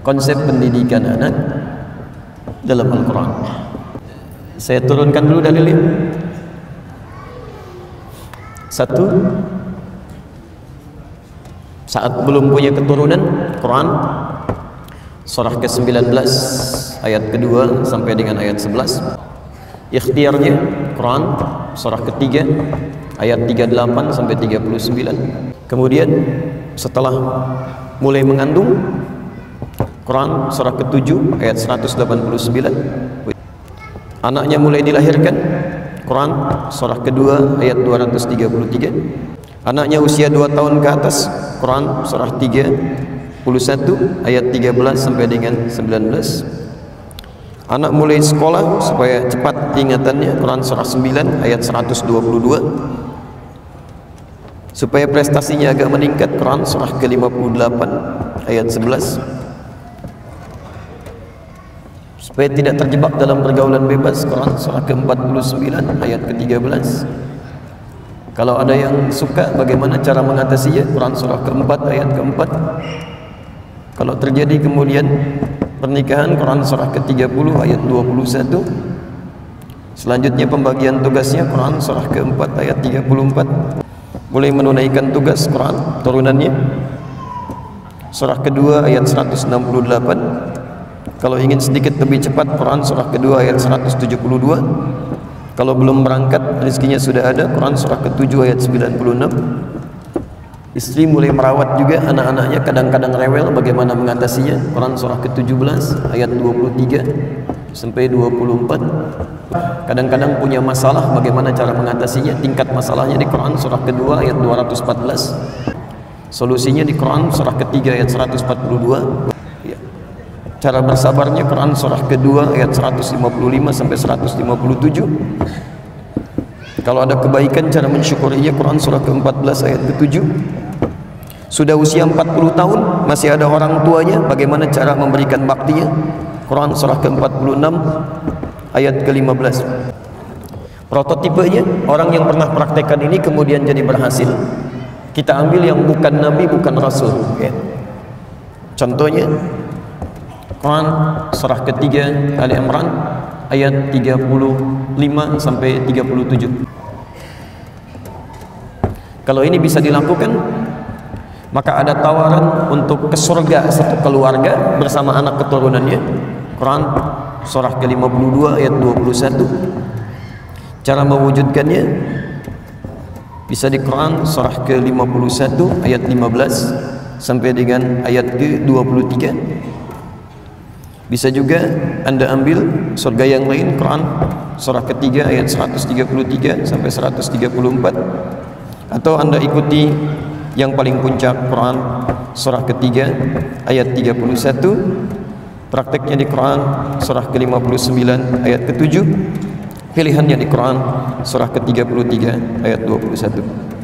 konsep pendidikan anak dalam Al-Quran. Saya turunkan dulu dalilnya. Satu, saat belum punya keturunan, Quran surah ke-19 ayat kedua sampai dengan ayat 11. Ikhtiarnya Quran surah ketiga ayat 38 sampai 39. Kemudian setelah mulai mengandung, Quran surah ke-7 ayat 189. Anaknya mulai dilahirkan, Quran surah kedua ayat 233. Anaknya usia 2 tahun ke atas, Quran surah 31 ayat 13 sampai dengan 19. Anak mulai sekolah supaya cepat ingatannya, Quran surah 9 ayat 122. Supaya prestasinya agak meningkat, Quran surah ke-58 ayat 11. Supaya tidak terjebak dalam pergaulan bebas, Quran surah ke-49 ayat ke-13. Kalau ada yang suka bagaimana cara mengatasinya, Quran surah ke-4 ayat ke-4. Kalau terjadi kemudian pernikahan, Quran surah ke-30 ayat 21. Selanjutnya pembagian tugasnya, Quran surah ke-4 ayat 34. Mulai menunaikan tugas Quran turunannya, surah kedua ayat 168. Kalau ingin sedikit lebih cepat, Quran surah kedua ayat 172. Kalau belum berangkat, rezekinya sudah ada, Quran surah ke-7 ayat 96. Istri mulai merawat juga anak-anaknya, kadang-kadang rewel, bagaimana mengatasinya, Quran surah ke-17 ayat 23 sampai 24. Kadang-kadang punya masalah, bagaimana cara mengatasinya, tingkat masalahnya di Quran surah kedua ayat 214. Solusinya di Quran surah ketiga ayat 142. Cara bersabarnya Quran surah kedua ayat 155 sampai 157. Kalau ada kebaikan, cara mensyukurinya, Quran surah ke-14 ayat ke-7. Sudah usia 40 tahun masih ada orang tuanya, bagaimana cara memberikan baktinya, Quran surah ke-46 ayat ke-15. Prototipenya orang yang pernah praktekkan ini kemudian jadi berhasil. Kita ambil yang bukan nabi, bukan rasul ya. Contohnya Quran surah ketiga Ali Imran ayat 35 sampai 37. Kalau ini bisa dilakukan, maka ada tawaran untuk ke surga satu keluarga bersama anak keturunannya. Quran surah ke-52 ayat 21. Cara mewujudkannya bisa di Quran surah ke-51 ayat 15 sampai dengan ayat ke-23. Bisa juga Anda ambil surga yang lain, Quran surah ketiga ayat 133 sampai 134. Atau Anda ikuti yang paling puncak, Quran surah ketiga ayat 31. Prakteknya di Quran surah ke-59 ayat ke-7. Pilihannya di Quran surah ke-33 ayat 21.